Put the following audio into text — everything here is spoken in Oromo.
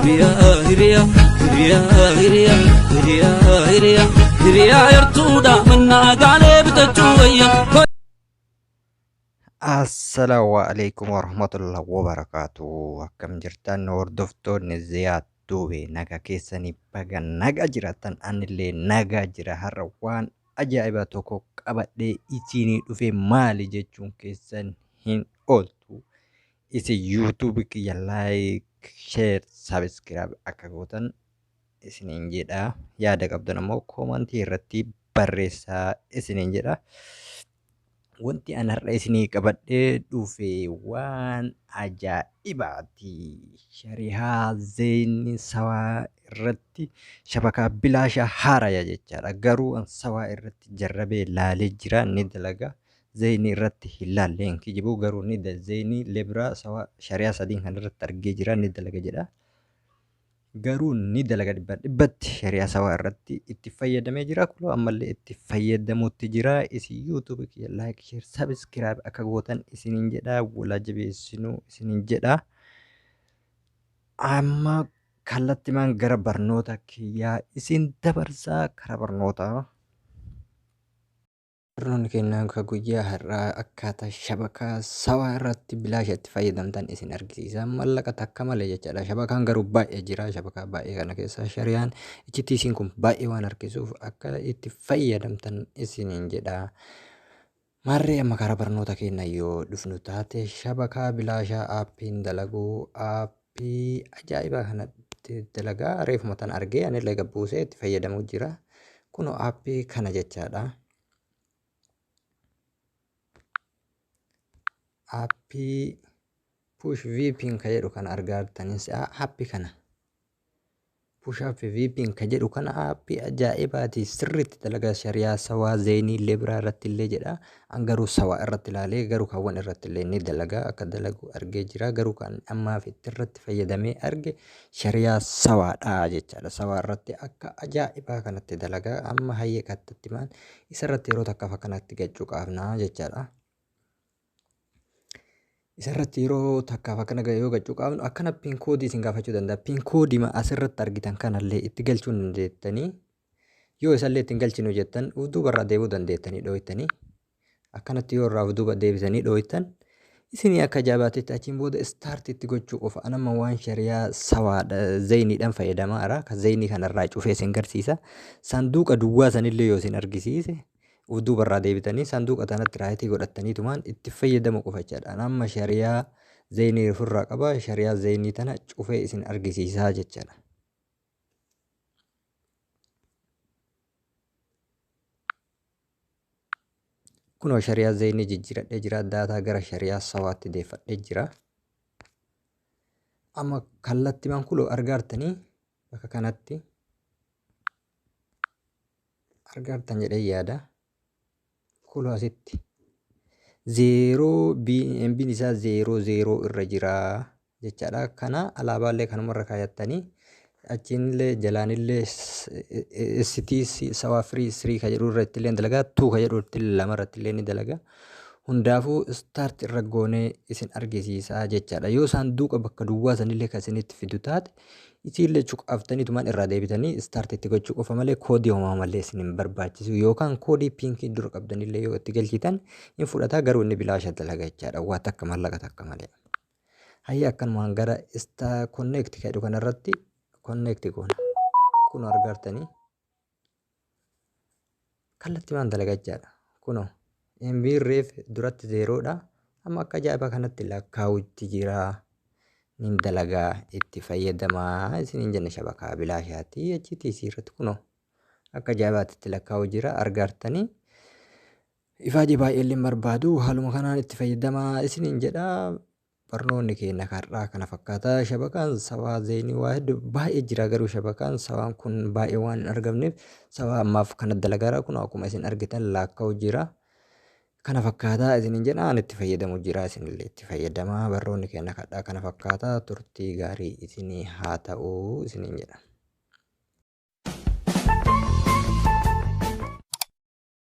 hiriya hiriya hiriya yartuudha manna gaalee bitachuu wayya. Assalamu alaikum warahmatullahi wabarakatuh. Akkam jirtan hordoftoonni Ziyaad Duubee naga keessanii baga naga jiratan anillee naga jira. Har'a waan ajaa'ibaa tokko qabadhee isinii dhufe maali jechuun keessan hin ooltu. Isin YouTube kiyya like, share, subscribe akka gootan isiniin jedha. Yaada qabdan ammoo koomantii irratti barreessaa isiniin jedha. Wanti an har'a isinii qabadhee dhufe waan ajaa'ibaati. Sharihaa Zeenii Sawaa irratti shabakaa bilaashaa haaraya jechaadha. Garuu an Sawaa irratti jarrabee laalee jira ni dalaga. Zeenii irratti hin laalleen kijibuu garuu ni Zeenii Lebiraa Sawaa shariyaa sadiin kan irratti argee jira ni dalaga jedha. Garuu ni dalaga dhibbatti shariyaa Sawaa irratti itti fayyadamee jira. Kuloo ammallee itti fayyadamuutti jira. Isin YouTube kiyya like, share, subscribe akka gootan isiniin jedha. Walaa jabeessinuu isiniin jedha. Amma kallattimaan gara barnoota kiyyaa isin dabarsaa karaa barnootaa. Barnoonni keenya akka guyyaa har'aa akkaataa shabakaa Sawaa irratti bilaasha itti fayyadamtan isin argisiisa. Mallaqa takka malee jechaadha. Shabakaan garuu baay'ee jira. Shabakaa baay'ee kana keessa shariyaan ichitiisiin kun baay'ee waan harkisuuf akka itti fayyadamtan isiniin jedha. Maarree amma karaa barnoota keenya yoo dhufnu taate shabakaa bilaashaa aappiin dalaguu aappii ajaa'ibaa kanatti dalagaa reefuma tan argee anillee gabbuusee itti fayyadamuu jira. Kunoo aappii kana jechaadha. Aappii push VPN ka jedhu kana argaa jirtanis aappii kana push app VPN ka jedhu kana aappii ajaa'ibaati. Sirriitti dalagaa shariyaa Sawaa Zeenii Lebiraa irratti illee jedha. An garuu Sawaa irratti ilaalee garuu kaawwan irratti illee ni dalagaa akka dalagu argee jira. Garuu kan ammaaf itti irratti fayyadamee arge shariyaa Sawaadha jechaadha. Sawaa irratti akka ajaa'ibaa kanatti dalagaa amma hayyee kattatti maan isarratti yeroo takkaaf akkanatti gachuu qaabna jechaadha. Isarratti yeroo takkaaf akkana yoo gachuu qaabnu akkana piin koodii isin gaafachuu danda'a. Piin koodii asirratti argitan kanallee itti galchuu dandeettanii yoo isallee ittiin galchinu jettan duuba irraa deebuu dandeettanii dhooytanii akkanatti yoo irraa duuba deebisanii dhooytan isinii akka jabaatetti achiin booda istaartitti gochuu qofa. Anamma waan shariyaa Sawaadha Zeeniidhaan fayyadamaa jira. Kan Zeenii kanarraa cufee isin garsiisa. Sanduuqa duwwaa sanillee yoo isin argisiise duuba irraa deebitanii sanduuqa tanatti raayitii godhataniitumaan itti fayyadamu qofa jechaadha. Amma shariyaa Zeenii ofirraa qaba. Shariyaa Zeenii tana cufee isin argisiisaa jechaadha. Kunoo shariyaa Zeenii jijjiiradhee jira. Daataa gara shariyaa Sawaatti deeffadhee jira. Amma kallattimaan kuloo argaartanii bakka kanatti argaartan jedhee yaada. Kuloo asitti zeeroo BNB'n isaa 00 irra jira jechaadha. Kana alaabaallee kanumarra kaayattanii achiinillee jalaanillee ST Sawaa Free 3 ka jedhu irratti illee dalagaa 2 ka jedhu lama irratti illee ni dalagaa. Hundaafuu start irra goonee isin argisiisaa jechaadha. Yoo sanduuqa bakka duwwaa sanillee kan isinitti fidu taate isiillee cuqaaftaniitumaan irraa deebitanii start itti gochuu qofa malee koodii homaa malee isin hin barbaachisu. Yookaan koodii piinkii dura qabdanillee yoo itti galchitan hin fudhata. Garuu inni bilaasha dalaga jechaadha. Waa takka mallaqa takka malee. Hayya akkanumaan gara connect ka jedhu kanarratti connect goona. Kun argaartanii kallattimaan dalaga jechaadha. Kunoo MB reef duratti 0dha. Amma akka ajaa'ibaa kanatti lakkaa'utti jira. Nin dalagaa itti fayyadamaa isiniin jenna shabakaa bilaashaatti HTC irratti kunoo akka ajaa'ibaatti lakkaa'u jira argaartanii. Ifaajii baay'eellee barbaadu haaluma kanaan itti fayyadamaa isiniin jedha. Barnoonni keenya har'aa kana fakkaata. Shabakaan Sawaa Zeenii waa hedduu baay'ee jira. Garuu shabakaan Sawaan kun baay'ee waan hin argamneef Sawaa ammaaf kana dalagaara. Kun akkuma isin argitan lakkaa'u jira. Kana fakkaataa isiniin jedha. An itti fayyadamu jira. Isinillee itti fayyadamaa. Barnoonni keenya har'aa kana fakkaata. Turtii gaarii isinii haa ta'u isiniin jedha.